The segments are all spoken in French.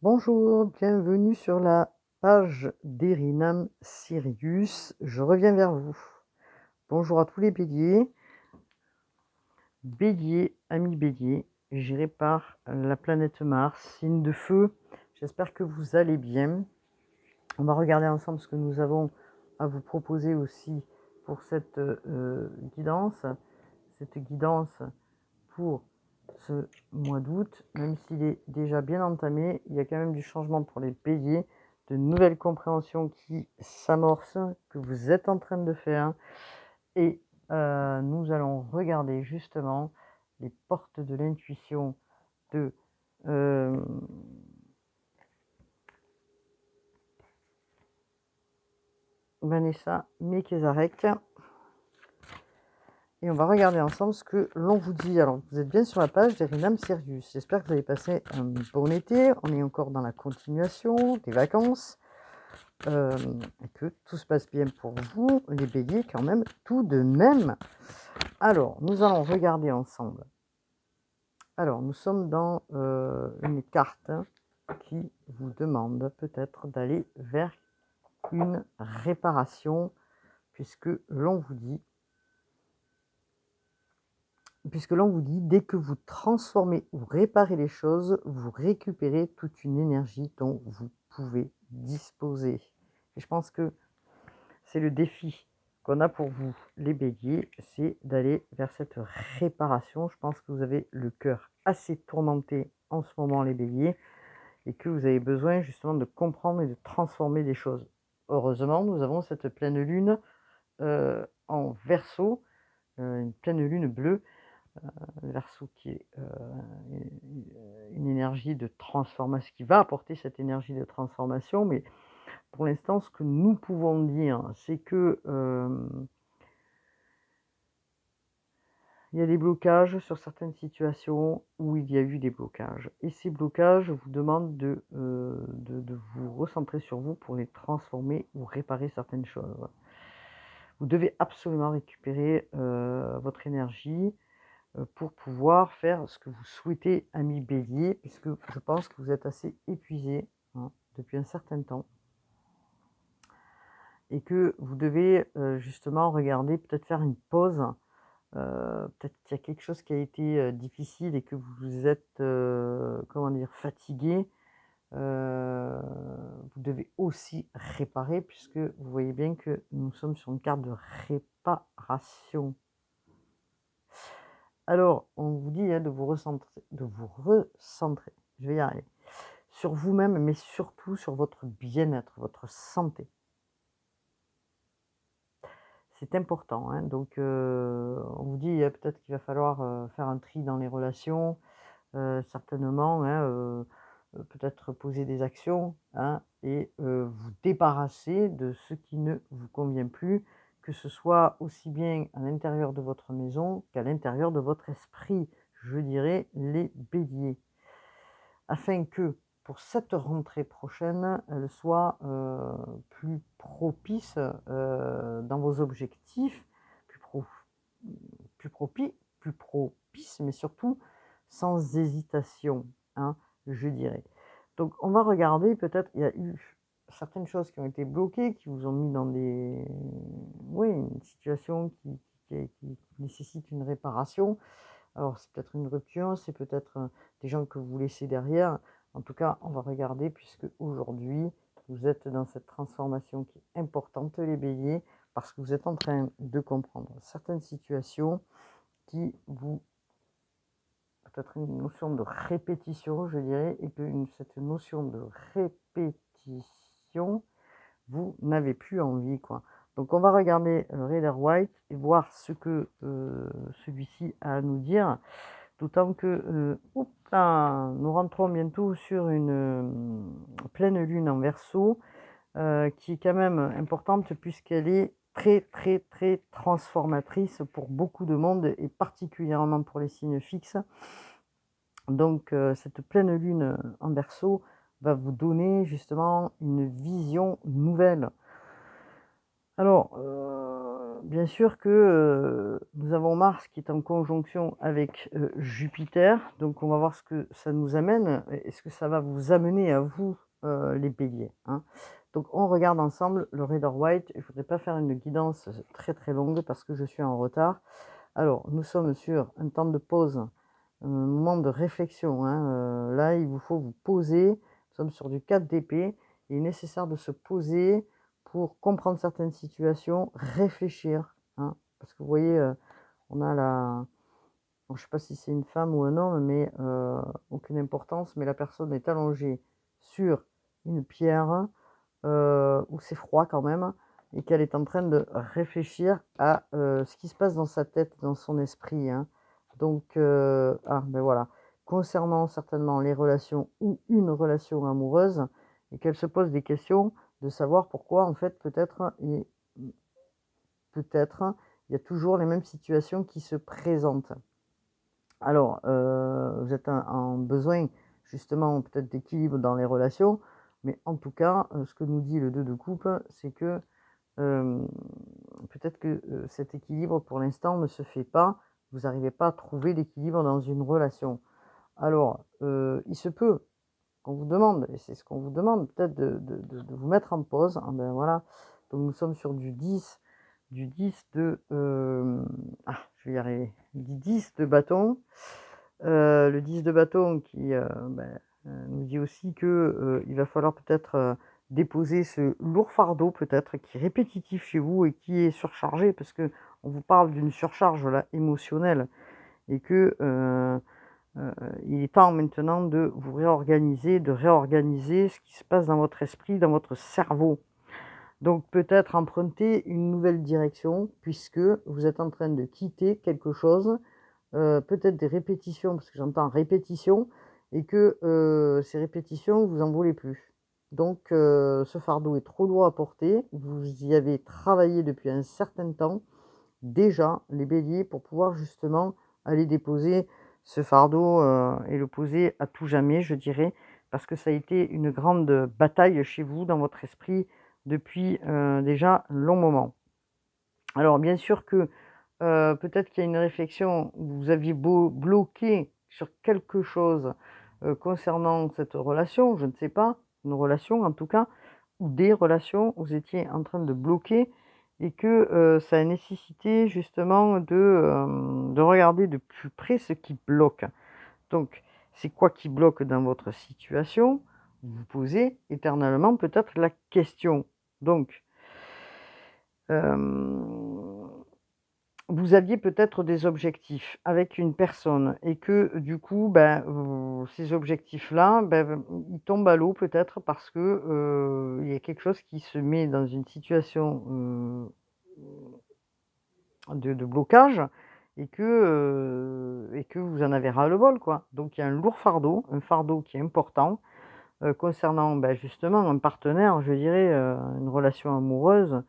Bonjour, bienvenue sur la page d'Erinam Sirius. Je reviens vers vous. Bonjour à tous les béliers. Bélier, ami bélier, géré par la planète Mars, signe de feu. J'espère que vous allez bien. On va regarder ensemble ce que nous avons à vous proposer aussi pour cette guidance. Cette guidance pour ce mois d'août, même s'il est déjà bien entamé, il y a quand même du changement pour les béliers, de nouvelles compréhensions qui s'amorcent, que vous êtes en train de faire. Et nous allons regarder justement les portes de l'intuition de Vanessa Mekezarek. Et on va regarder ensemble ce que l'on vous dit. Alors, vous êtes bien sur la page d'Erinam Sirius. J'espère que vous avez passé un bon été. On est encore dans la continuation des vacances. Et que tout se passe bien pour vous, les béliers, quand même, tout de même. Alors, nous allons regarder ensemble. Alors, nous sommes dans une carte qui vous demande peut-être d'aller vers une réparation, puisque l'on vous dit, dès que vous transformez ou réparez les choses, vous récupérez toute une énergie dont vous pouvez disposer. Et je pense que c'est le défi qu'on a pour vous, les béliers, c'est d'aller vers cette réparation. Je pense que vous avez le cœur assez tourmenté en ce moment, les béliers, et que vous avez besoin justement de comprendre et de transformer des choses. Heureusement, nous avons cette pleine lune en Verseau, une pleine lune bleue, Verseau qui est une énergie de transformation, qui va apporter cette énergie de transformation, mais pour l'instant, ce que nous pouvons dire, c'est que il y a des blocages sur certaines situations où il y a eu des blocages. Et ces blocages vous demandent de vous recentrer sur vous pour les transformer ou réparer certaines choses. Vous devez absolument récupérer votre énergie pour pouvoir faire ce que vous souhaitez, ami bélier, puisque je pense que vous êtes assez épuisé depuis un certain temps. Et que vous devez justement regarder, peut-être faire une pause. Peut-être qu'il y a quelque chose qui a été difficile et que vous êtes fatigué. Vous devez aussi réparer, puisque vous voyez bien que nous sommes sur une carte de réparation. Alors, on vous dit de vous recentrer, je vais y arriver, sur vous-même, mais surtout sur votre bien-être, votre santé. C'est important, hein. Donc on vous dit peut-être qu'il va falloir faire un tri dans les relations, certainement, hein, peut-être poser des actions, hein, et vous débarrasser de ce qui ne vous convient plus, que ce soit aussi bien à l'intérieur de votre maison qu'à l'intérieur de votre esprit, je dirais les béliers. Afin que pour cette rentrée prochaine, elle soit plus propice dans vos objectifs, plus propice, mais surtout sans hésitation, hein, je dirais. Donc on va regarder, peut-être il y a eu certaines choses qui ont été bloquées, qui vous ont mis dans une situation qui nécessite une réparation. Alors c'est peut-être une rupture, c'est peut-être des gens que vous laissez derrière. En tout cas, on va regarder, puisque aujourd'hui, vous êtes dans cette transformation qui est importante, les béliers, parce que vous êtes en train de comprendre certaines situations qui vous... peut-être une notion de répétition, je dirais, et que cette notion de répétition, vous n'avez plus envie, quoi. Donc on va regarder Rider White et voir ce que celui-ci a à nous dire. D'autant que nous rentrons bientôt sur une pleine lune en Verseau, qui est quand même importante, puisqu'elle est très très très transformatrice pour beaucoup de monde, et particulièrement pour les signes fixes. Donc cette pleine lune en Verseau va vous donner justement une vision nouvelle Alors, bien sûr que, nous avons Mars qui est en conjonction avec, Jupiter, donc on va voir ce que ça nous amène et ce que ça va vous amener à vous, les Béliers, hein. Donc on regarde ensemble le Rider Waite. Je ne voudrais pas faire une guidance, très, très longue parce que je suis en retard. Alors nous sommes sur un temps de pause, un moment de réflexion, hein, là il vous faut vous poser. Nous sommes sur du 4 d'épée. Il est nécessaire de se poser pour comprendre certaines situations, réfléchir, hein. Parce que vous voyez, on a la bon, je sais pas si c'est une femme ou un homme, mais aucune importance, mais la personne est allongée sur une pierre, où c'est froid quand même et qu'elle est en train de réfléchir à, ce qui se passe dans sa tête, dans son esprit, hein. Donc ah, ben voilà, concernant certainement les relations ou une relation amoureuse et qu'elle se pose des questions de savoir pourquoi en fait peut-être il y a toujours les mêmes situations qui se présentent. Alors, vous êtes en besoin justement peut-être d'équilibre dans les relations, mais en tout cas, ce que nous dit le 2 de coupe, c'est que, hem, peut-être que, cet équilibre pour l'instant ne se fait pas. Vous n'arrivez pas à trouver l'équilibre dans une relation. Alors, il se peut qu'on vous demande, et c'est ce qu'on vous demande, peut-être de vous mettre en pause, hein, ben voilà. Donc nous sommes sur du 10 de, je vais y arriver, du 10 de bâton. Le 10 de bâton qui, nous dit aussi que, il va falloir peut-être, déposer ce lourd fardeau peut-être qui est répétitif chez vous et qui est surchargé parce que on vous parle d'une surcharge là émotionnelle et que, il est temps maintenant de vous réorganiser, de réorganiser ce qui se passe dans votre esprit, dans votre cerveau. Donc peut-être emprunter une nouvelle direction puisque vous êtes en train de quitter quelque chose, peut-être des répétitions, parce que j'entends répétition et que, ces répétitions, vous en voulez plus. Donc ce fardeau est trop lourd à porter. Vous y avez travaillé depuis un certain temps, déjà, les béliers, pour pouvoir justement aller déposer ce fardeau, et le poser à tout jamais, je dirais, parce que ça a été une grande bataille chez vous, dans votre esprit, depuis, déjà un long moment. Alors bien sûr que, peut-être qu'il y a une réflexion où vous aviez bloqué sur quelque chose, concernant cette relation, je ne sais pas, une relation en tout cas, ou des relations, où vous étiez en train de bloquer et que, ça a nécessité justement de regarder de plus près ce qui bloque. Donc, c'est quoi qui bloque dans votre situation? Vous vous posez éternellement peut-être la question. Donc, hem vous aviez peut-être des objectifs avec une personne et que du coup, ben, ces objectifs-là, ben, ils tombent à l'eau peut-être parce que, il y a quelque chose qui se met dans une situation, de blocage et que vous en avez ras-le-bol, quoi. Donc il y a un lourd fardeau, un fardeau qui est important, concernant, bah, justement un partenaire, je dirais, une relation amoureuse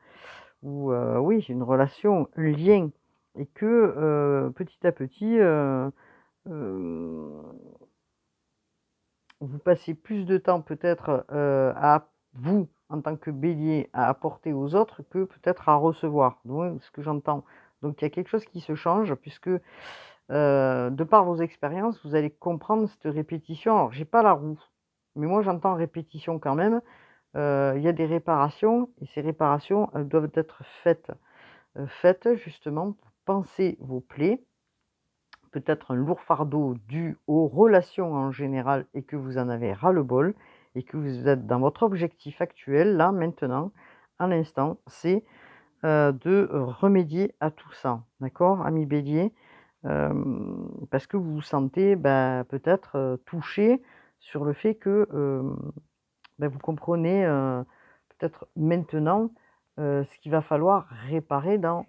ou oui, une relation, un lien et que, petit à petit, hem, vous passez plus de temps peut-être, à vous, en tant que bélier, à apporter aux autres que peut-être à recevoir. Donc ce que j'entends. Donc il y a quelque chose qui se change puisque, de par vos expériences, vous allez comprendre cette répétition. Alors j'ai pas la roue, mais moi j'entends répétition quand même. Il y a des réparations et ces réparations, elles doivent être faites justement pour panser vos plaies, peut-être un lourd fardeau dû aux relations en général et que vous en avez ras-le-bol et que vous êtes dans votre objectif actuel, là, maintenant, à l'instant, c'est, de remédier à tout ça. D'accord, ami bélier? Parce que vous vous sentez, bah, peut-être, touché sur le fait que, bah, vous comprenez, peut-être maintenant, ce qu'il va falloir réparer dans,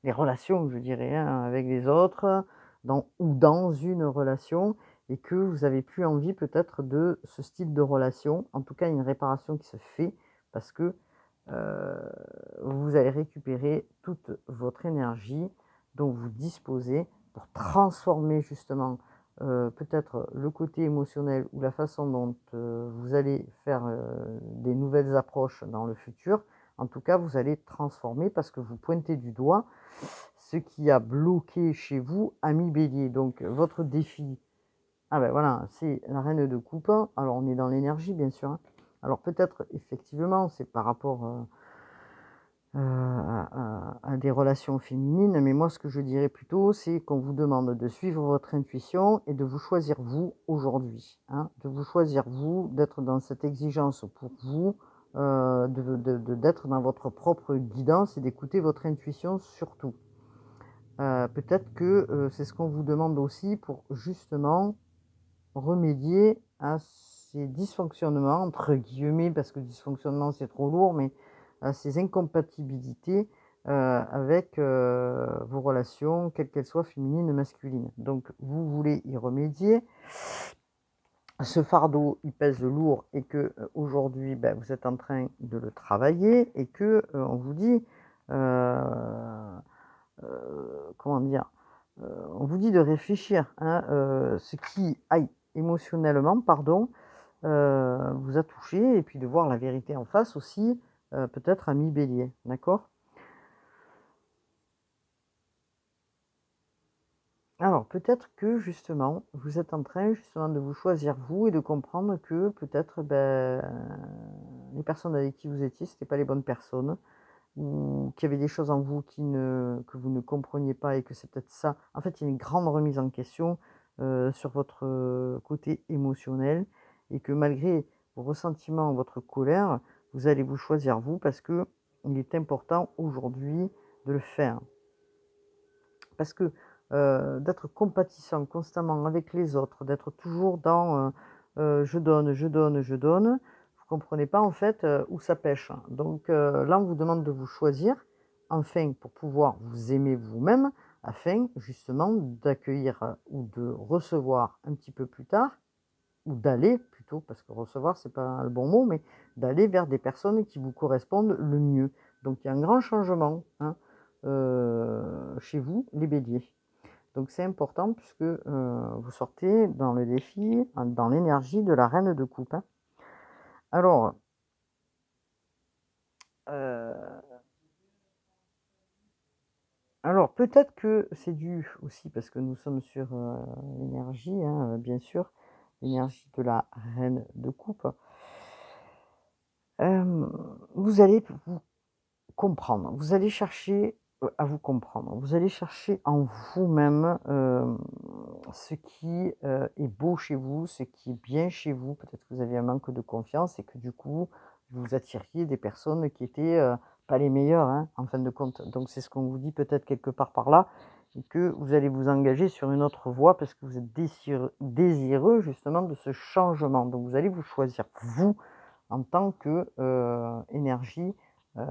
les relations, je dirais, hein, avec les autres, dans une relation et que vous avez plus envie peut-être de ce style de relation. En tout cas, une réparation qui se fait parce que, heu, vous allez récupérer toute votre énergie dont vous disposez pour transformer justement, peut-être le côté émotionnel ou la façon dont, vous allez faire, des nouvelles approches dans le futur En tout cas, vous allez transformer parce que vous pointez du doigt ce qui a bloqué chez vous, ami Bélier. Donc, votre défi, ah ben voilà, c'est la reine de coupe. Alors, on est dans l'énergie, bien sûr, hein. Alors, peut-être, effectivement, c'est par rapport à des relations féminines, mais moi, ce que je dirais plutôt, c'est qu'on vous demande de suivre votre intuition et de vous choisir vous aujourd'hui, hein, de vous choisir vous, d'être dans cette exigence pour vous, d'être dans votre propre guidance et d'écouter votre intuition surtout. Peut-être que c'est ce qu'on vous demande aussi pour justement remédier à ces dysfonctionnements, entre guillemets, parce que dysfonctionnement c'est trop lourd, mais à ces incompatibilités avec vos relations, quelles qu'elles soient, féminines ou masculines. Donc vous voulez y remédier. Ce fardeau, il pèse lourd et que aujourd'hui, ben, vous êtes en train de le travailler et que on vous dit, comment dire, on vous dit de réfléchir, hein, ce qui aille émotionnellement, pardon, vous a touché et puis de voir la vérité en face aussi, peut-être ami Bélier, d'accord? Alors peut-être que justement, vous êtes en train justement de vous choisir vous et de comprendre que peut-être, les personnes avec qui vous étiez, c'était pas les bonnes personnes ou qu'il y avait des choses en vous que vous ne compreniez pas et que c'est peut-être ça. En fait, il y a une grande remise en question, sur votre, côté émotionnel et que malgré vos ressentiments, votre colère, vous allez vous choisir vous parce que il est important aujourd'hui de le faire. Parce que, d'être compatissant constamment avec les autres, d'être toujours dans, je donne, je donne, je donne, vous comprenez pas en fait, où ça pêche. Donc, là, on vous demande de vous choisir, enfin pour pouvoir vous aimer vous-même, afin justement d'accueillir, ou de recevoir un petit peu plus tard, ou d'aller plutôt, parce que recevoir c'est pas le bon mot, mais d'aller vers des personnes qui vous correspondent le mieux. Donc il y a un grand changement, hein, chez vous, les béliers. Donc c'est important puisque vous sortez dans le défi, dans l'énergie de la reine de coupe, hein. Alors, euh, alors peut-être que c'est dû aussi parce que nous sommes sur l'énergie, hein, bien sûr, l'énergie de la reine de coupe. Vous allez vous comprendre, vous allez chercher à vous comprendre, vous allez chercher en vous-même ce qui est beau chez vous, ce qui est bien chez vous. Peut-être que vous avez un manque de confiance et que du coup, vous attiriez des personnes qui étaient pas les meilleures, hein, en fin de compte. Donc c'est ce qu'on vous dit peut-être quelque part par là, et que vous allez vous engager sur une autre voie parce que vous êtes désireux justement de ce changement. Donc vous allez vous choisir vous en tant que énergie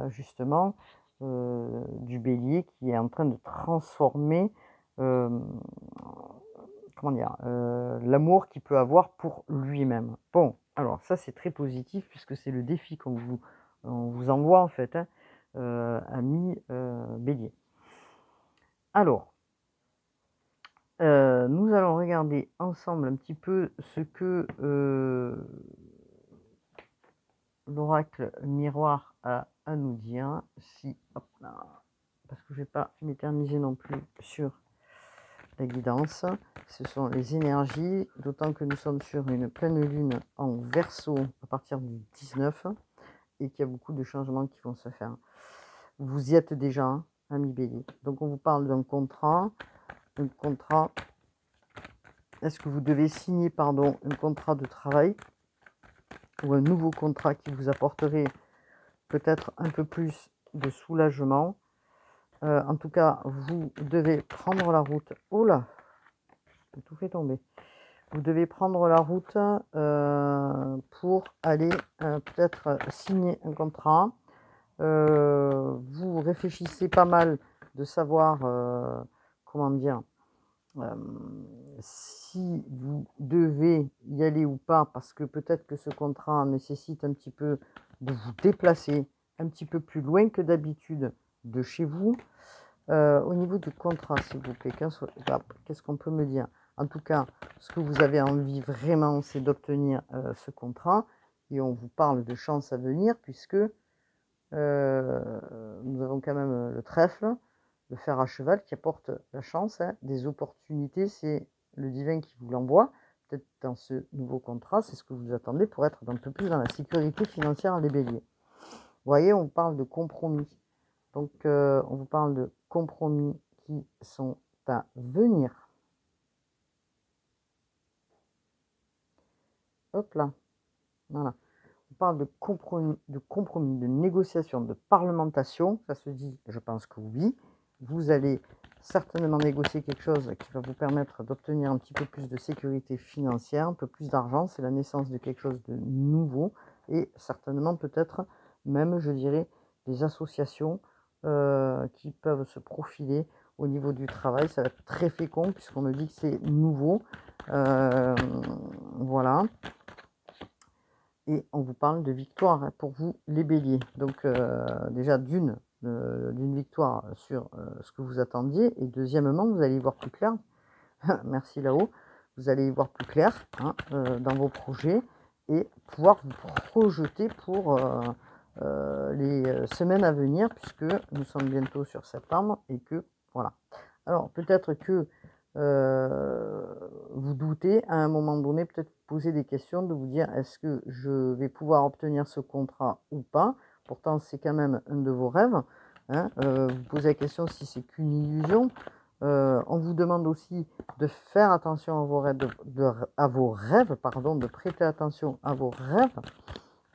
justement du bélier qui est en train de transformer, hem, comment dire? L'amour qu'il peut avoir pour lui-même. Bon, alors ça, c'est très positif puisque c'est le défi on vous envoie en fait, hein, ami, bélier. Alors, nous allons regarder ensemble un petit peu ce que, l'oracle miroir a à nous dire. Si hop là, parce que je vais pas m'éterniser non plus sur la guidance, ce sont les énergies, d'autant que nous sommes sur une pleine lune en Verseau à partir du 19 et qu'il y a beaucoup de changements qui vont se faire. Vous y êtes déjà, hein, ami Bélier. Donc on vous parle d'un contrat. Un contrat. Est-ce que vous devez signer, pardon, un contrat de travail ou un nouveau contrat qui vous apporterait peut-être un peu plus de soulagement? En tout cas, vous devez prendre la route. Oh là, j'ai tout fait tomber. Vous devez prendre la route pour aller peut-être signer un contrat. Vous réfléchissez pas mal de savoir, comment dire, si vous devez y aller ou pas, parce que peut-être que ce contrat nécessite un petit peu de vous déplacer un petit peu plus loin que d'habitude de chez vous. Au niveau du contrat, s'il vous plaît, qu'est-ce qu'on peut me dire? En tout cas, ce que vous avez envie vraiment, c'est d'obtenir ce contrat et on vous parle de chances à venir puisque Nous avons quand même le trèfle, le fer à cheval qui apporte la chance, hein, des opportunités, c'est le divin qui vous l'envoie. Peut-être dans ce nouveau contrat, c'est ce que vous attendez pour être un peu plus dans la sécurité financière, les béliers. Vous voyez, on parle de compromis. Donc, on vous parle de compromis qui sont à venir. Hop là, voilà. On parle de négociation, de parlementation. Ça se dit, je pense que oui. Vous allez certainement négocier quelque chose qui va vous permettre d'obtenir un petit peu plus de sécurité financière, un peu plus d'argent. C'est la naissance de quelque chose de nouveau et certainement peut-être même, je dirais, des associations qui peuvent se profiler au niveau du travail. Ça va être très fécond puisqu'on me dit que c'est nouveau. Voilà. Et on vous parle de victoire, hein, pour vous, les béliers. Donc, déjà, d'une victoire sur ce que vous attendiez. Et deuxièmement, vous allez y voir plus clair. Merci là-haut. Vous allez y voir plus clair, hein, dans vos projets et pouvoir vous projeter pour les semaines à venir, puisque nous sommes bientôt sur septembre et que, voilà. Alors, peut-être que vous doutez à un moment donné, peut-être poser des questions, de vous dire: «Est-ce que je vais pouvoir obtenir ce contrat ou pas?» Pourtant, c'est quand même un de vos rêves, hein, vous posez la question si c'est qu'une illusion. On vous demande aussi de faire attention à vos rêves, pardon, de prêter attention à vos rêves.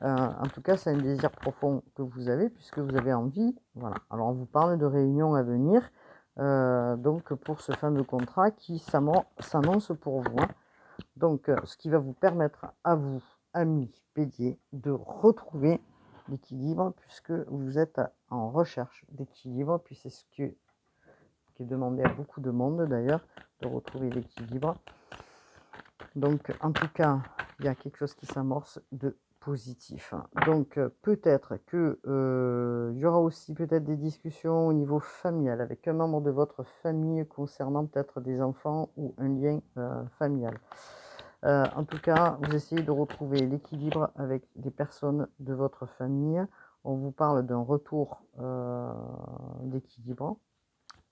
En tout cas, c'est un désir profond que vous avez puisque vous avez envie, voilà. Alors on vous parle de réunions à venir, donc pour ce fameux contrat qui s'annonce pour vous, hein. Donc ce qui va vous permettre à vous, amis béliers, de retrouver l'équilibre puisque vous êtes en recherche d'équilibre, puis c'est ce qui est demandé à beaucoup de monde d'ailleurs, de retrouver l'équilibre. Donc en tout cas, il y a quelque chose qui s'amorce de positif. Donc peut-être que il y aura aussi peut-être des discussions au niveau familial avec un membre de votre famille concernant peut-être des enfants ou un lien familial. En tout cas, vous essayez de retrouver l'équilibre avec des personnes de votre famille. On vous parle d'un retour d'équilibre.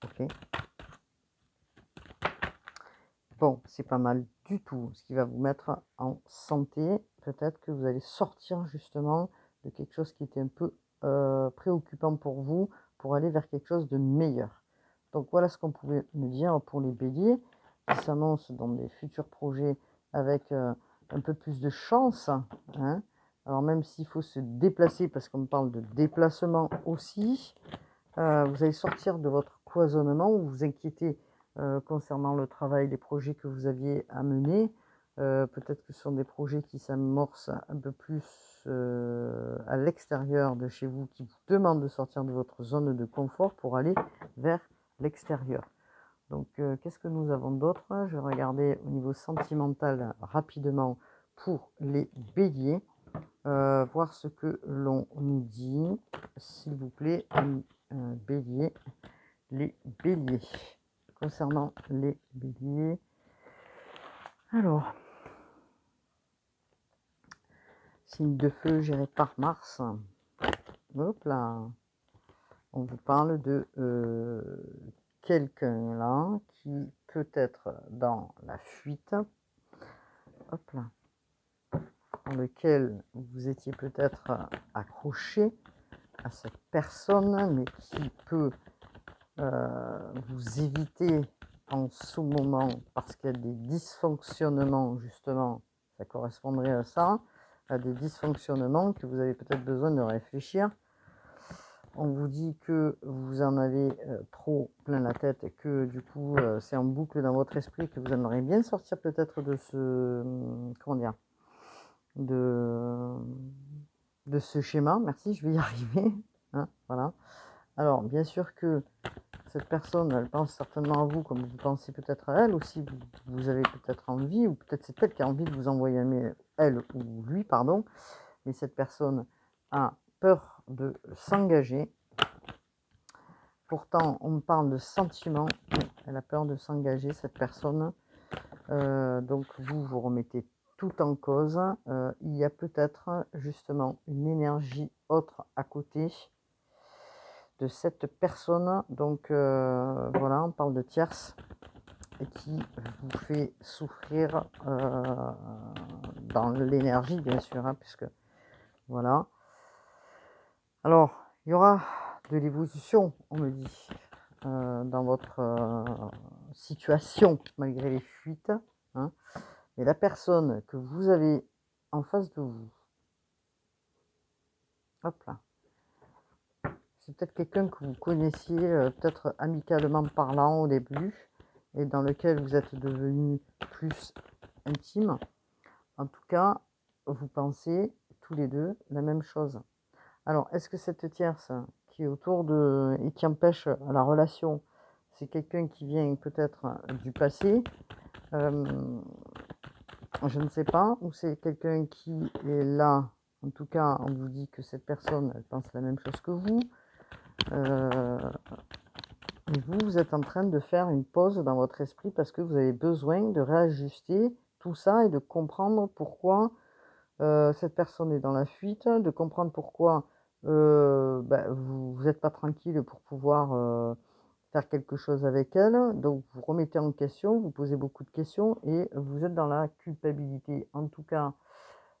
Ok. Bon, c'est pas mal du tout, ce qui va vous mettre en santé. Peut-être que vous allez sortir justement de quelque chose qui était un peu préoccupant pour vous, pour aller vers quelque chose de meilleur. Donc voilà ce qu'on pouvait me dire pour les béliers qui s'annoncent dans des futurs projets avec un peu plus de chance, hein. Alors même s'il faut se déplacer, parce qu'on me parle de déplacement aussi, vous allez sortir de votre cloisonnement où vous vous inquiétez concernant le travail, les projets que vous aviez à mener. Peut-être que ce sont des projets qui s'amorcent un peu plus à l'extérieur de chez vous, qui vous demandent de sortir de votre zone de confort pour aller vers l'extérieur. Donc, qu'est-ce que nous avons d'autre? Je vais regarder au niveau sentimental rapidement pour les béliers, voir ce que l'on nous dit, s'il vous plaît, bélier, les béliers. Concernant les béliers, alors, signe de feu géré par Mars. Hop là, on vous parle de quelqu'un là qui peut être dans la fuite. Hop là, dans lequel vous étiez peut-être accroché à cette personne, mais qui peut vous éviter en ce moment parce qu'il y a des dysfonctionnements, justement, ça correspondrait à ça, à des dysfonctionnements que vous avez peut-être besoin de réfléchir. On vous dit que vous en avez trop plein la tête et que du coup c'est en boucle dans votre esprit, que vous aimeriez bien sortir peut-être de ce, comment dire, de, de ce schéma. Merci, je vais y arriver, hein, voilà. Alors bien sûr que cette personne, elle pense certainement à vous comme vous pensez peut-être à elle aussi. Vous avez peut-être envie, ou peut-être c'est elle qui a envie de vous envoyer un mail, elle ou lui, pardon. Mais cette personne a peur de s'engager. Pourtant, on me parle de sentiments, mais elle a peur de s'engager, cette personne. Donc vous remettez tout en cause. Il y a peut-être justement une énergie autre à côté de cette personne. Donc voilà, on parle de tierce et qui vous fait souffrir dans l'énergie, bien sûr, hein, puisque voilà. Alors, il y aura de l'évolution, on me dit, dans votre situation, malgré les fuites, hein. Et la personne que vous avez en face de vous, hop là, c'est peut-être quelqu'un que vous connaissiez, peut-être amicalement parlant au début, et dans lequel vous êtes devenu plus intime. En tout cas, vous pensez tous les deux la même chose. Alors, est-ce que cette tierce qui est autour de et qui empêche la relation, c'est quelqu'un qui vient peut-être du passé, je ne sais pas, ou c'est quelqu'un qui est là, en tout cas, on vous dit que cette personne, elle pense la même chose que vous, et vous êtes en train de faire une pause dans votre esprit parce que vous avez besoin de réajuster tout ça et de comprendre pourquoi cette personne est dans la fuite, de comprendre pourquoi vous n'êtes pas tranquille pour pouvoir faire quelque chose avec elle. Donc vous remettez en question, vous posez beaucoup de questions et vous êtes dans la culpabilité. En tout cas,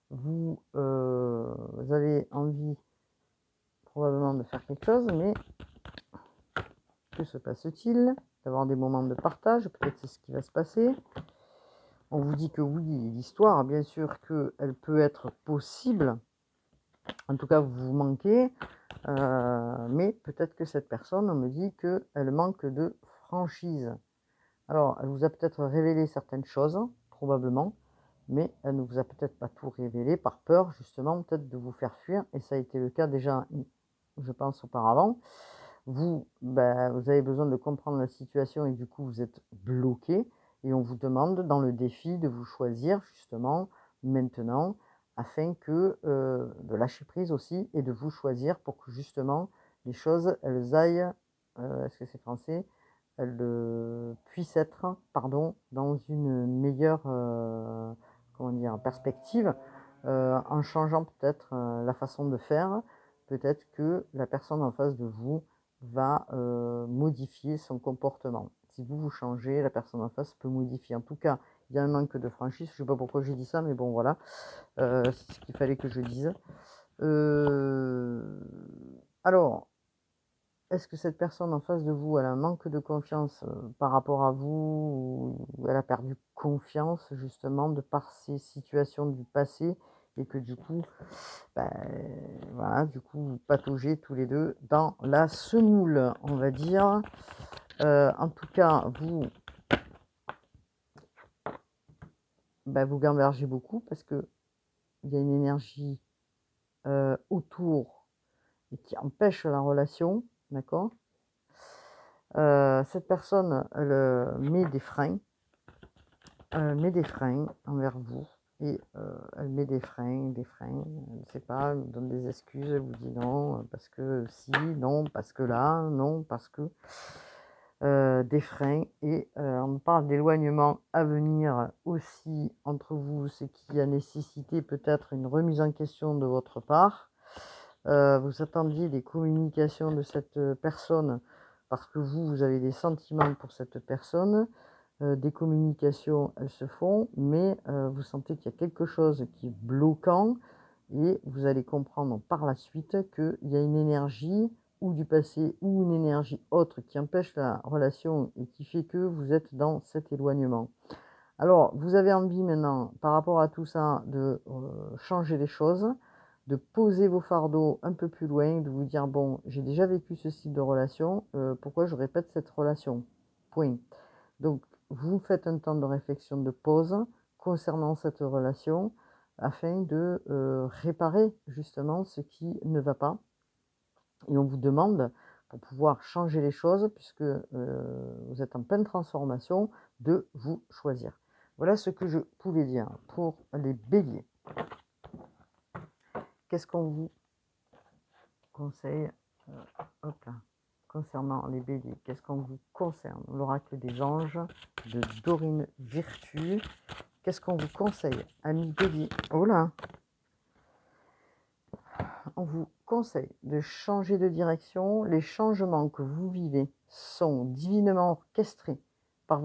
vous avez envie probablement de faire quelque chose, mais que se passe-t-il? D'avoir des moments de partage, peut-être c'est ce qui va se passer. On vous dit que oui, l'histoire, bien sûr qu'elle peut être possible. En tout cas, vous vous manquez, mais peut-être que cette personne, on me dit qu'elle manque de franchise. Alors, elle vous a peut-être révélé certaines choses, probablement, mais elle ne vous a peut-être pas tout révélé par peur, justement, peut-être de vous faire fuir, et ça a été le cas déjà, je pense, auparavant. Vous avez besoin de comprendre la situation et du coup, vous êtes bloqué, et on vous demande dans le défi de vous choisir, justement, maintenant, afin que de lâcher prise aussi et de vous choisir pour que justement les choses elles aillent, est-ce que c'est français, elles puissent être, pardon, dans une meilleure comment dire, perspective, en changeant peut-être la façon de faire. Peut-être que la personne en face de vous va modifier son comportement. Si vous changez, la personne en face peut modifier. En tout cas, il y a un manque de franchise. Je ne sais pas pourquoi j'ai dit ça, mais bon, voilà. C'est ce qu'il fallait que je dise. Alors, est-ce que cette personne en face de vous, elle a un manque de confiance par rapport à vous, ou elle a perdu confiance justement de par ces situations du passé et que du coup, ben, voilà, du coup, vous pataugez tous les deux dans la semoule, on va dire. En tout cas, vous gambergez beaucoup parce que il y a une énergie autour et qui empêche la relation, d'accord? Cette personne, elle met des freins envers vous et elle met des freins, elle ne sait pas, elle vous donne des excuses, elle vous dit non, parce que si, non, parce que là, non, parce que des freins et on parle d'éloignement à venir aussi entre vous, ce qui a nécessité peut-être une remise en question de votre part. Vous attendiez des communications de cette personne parce que vous avez des sentiments pour cette personne. Des communications, elles se font, mais vous sentez qu'il y a quelque chose qui est bloquant et vous allez comprendre par la suite qu'il y a une énergie ou du passé ou une énergie autre qui empêche la relation et qui fait que vous êtes dans cet éloignement. Alors, vous avez envie maintenant, par rapport à tout ça, de changer les choses, de poser vos fardeaux un peu plus loin, de vous dire, bon, j'ai déjà vécu ce type de relation, pourquoi je répète cette relation? Point. Donc, vous faites un temps de réflexion, de pause concernant cette relation afin de réparer justement ce qui ne va pas. Et on vous demande, pour pouvoir changer les choses, puisque vous êtes en pleine transformation, de vous choisir. Voilà ce que je pouvais dire pour les béliers. Qu'est-ce qu'on vous conseille hop là, concernant les béliers? Qu'est-ce qu'on vous concerne? L'oracle des anges de Dorine Virtue. Qu'est-ce qu'on vous conseille, amis béliers? Oh là! on vous conseille de changer de direction. Les changements que vous vivez sont divinement orchestrés par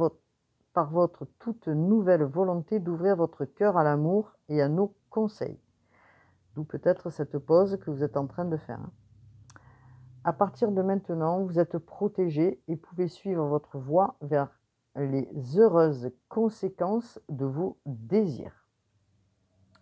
votre toute nouvelle volonté d'ouvrir votre cœur à l'amour et à nos conseils. D'où peut-être cette pause que vous êtes en train de faire. À partir de maintenant, vous êtes protégé et pouvez suivre votre voie vers les heureuses conséquences de vos désirs.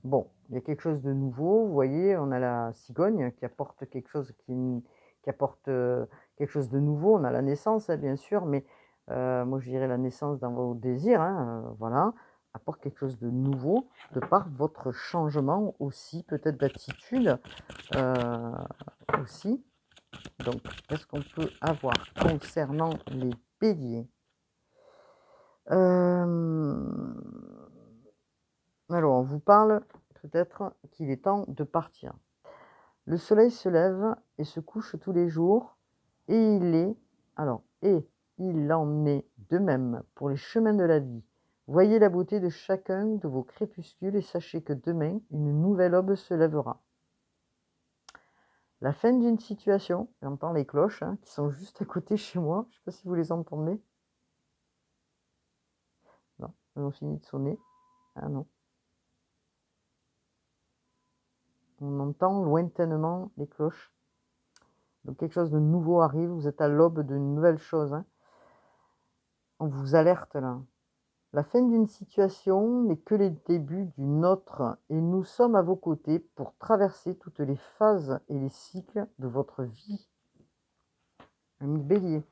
Bon, il y a quelque chose de nouveau. Vous voyez, on a la cigogne qui apporte quelque chose qui apporte quelque chose de nouveau. On a la naissance, hein, bien sûr, mais moi je dirais la naissance dans vos désirs, hein, voilà, apporte quelque chose de nouveau de par votre changement aussi, peut-être d'attitude aussi. Donc, qu'est-ce qu'on peut avoir concernant les béliers? Alors, on vous parle peut-être qu'il est temps de partir. Le soleil se lève et se couche tous les jours, et il en est de même pour les chemins de la vie. Voyez la beauté de chacun de vos crépuscules et sachez que demain, une nouvelle aube se lèvera. La fin d'une situation, j'entends les cloches hein, qui sont juste à côté chez moi, je ne sais pas si vous les entendez. Non, elles ont fini de sonner. Ah non. On entend lointainement les cloches. Donc quelque chose de nouveau arrive, vous êtes à l'aube d'une nouvelle chose. Hein. On vous alerte là. La fin d'une situation n'est que le début d'une autre et nous sommes à vos côtés pour traverser toutes les phases et les cycles de votre vie. Ami Bélier.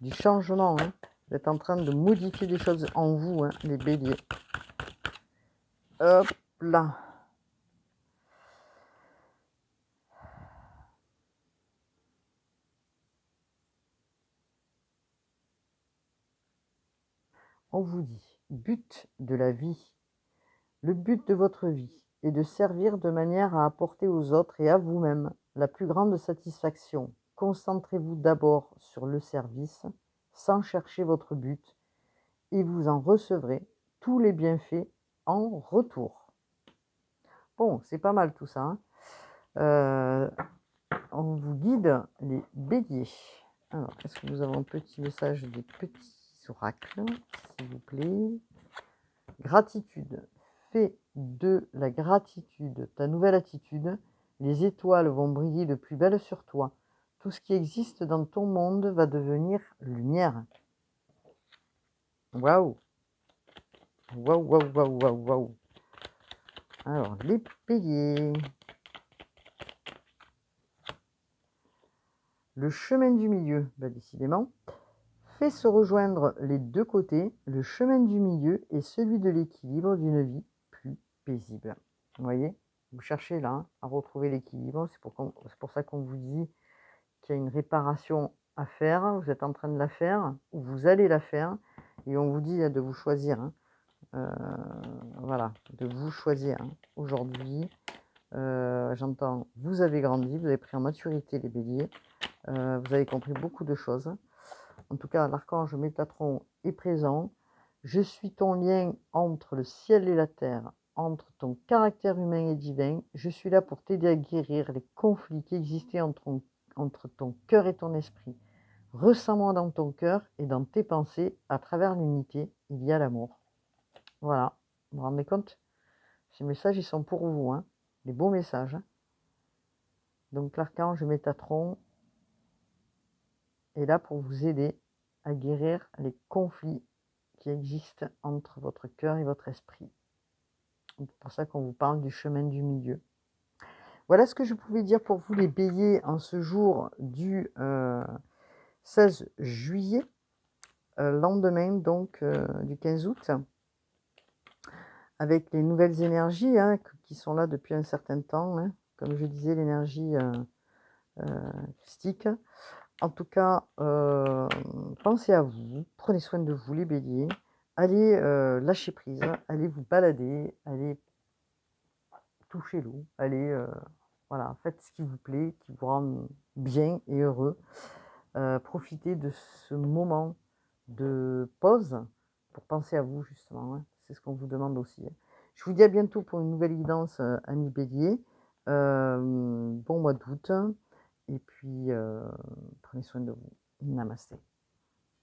Du changement. Hein. Vous êtes en train de modifier des choses en vous, hein, les béliers. Hop là. On vous dit, but de la vie. Le but de votre vie est de servir de manière à apporter aux autres et à vous-même la plus grande satisfaction. Concentrez-vous d'abord sur le service, sans chercher votre but, et vous en recevrez tous les bienfaits en retour. Bon, c'est pas mal tout ça. Hein. On vous guide les béliers. Alors, est-ce que nous avons un petit message des petits oracles, s'il vous plaît? Gratitude. Fais de la gratitude ta nouvelle attitude. Les étoiles vont briller de plus belle sur toi. Tout ce qui existe dans ton monde va devenir lumière. Waouh! Waouh, waouh, waouh, waouh, waouh. Alors, les béliers. Le chemin du milieu, bah décidément, fait se rejoindre les deux côtés. Le chemin du milieu est celui de l'équilibre d'une vie plus paisible. Vous voyez, vous cherchez là hein, à retrouver l'équilibre. C'est pour ça qu'on vous dit qu'il y a une réparation à faire. Vous êtes en train de la faire, ou vous allez la faire, et on vous dit de vous choisir. Hein. Voilà, de vous choisir hein. Aujourd'hui. J'entends, vous avez grandi, vous avez pris en maturité les béliers. Vous avez compris beaucoup de choses. En tout cas, l'archange Métatron est présent. Je suis ton lien entre le ciel et la terre, entre ton caractère humain et divin. Je suis là pour t'aider à guérir les conflits qui existaient entre ton cœur et ton esprit. Ressens-moi dans ton cœur et dans tes pensées. À travers l'unité, il y a l'amour. Voilà, vous vous rendez compte? Ces messages, ils sont pour vous, hein. Des beaux messages. Hein. Donc l'archange Métatron est là pour vous aider à guérir les conflits qui existent entre votre cœur et votre esprit. C'est pour ça qu'on vous parle du chemin du milieu. Voilà ce que je pouvais dire pour vous les béliers en ce jour du 16 juillet, lendemain donc du 15 août, avec les nouvelles énergies hein, qui sont là depuis un certain temps. Hein, comme je disais, l'énergie christique. En tout cas, pensez à vous, prenez soin de vous les béliers, allez lâcher prise, allez vous balader, allez toucher l'eau, allez, voilà, faites ce qui vous plaît, qui vous rend bien et heureux. Profitez de ce moment de pause pour penser à vous justement, hein. C'est ce qu'on vous demande aussi. Hein. Je vous dis à bientôt pour une nouvelle guidance, amis béliers. Bon mois d'août et puis, prenez soin de vous. Namasté.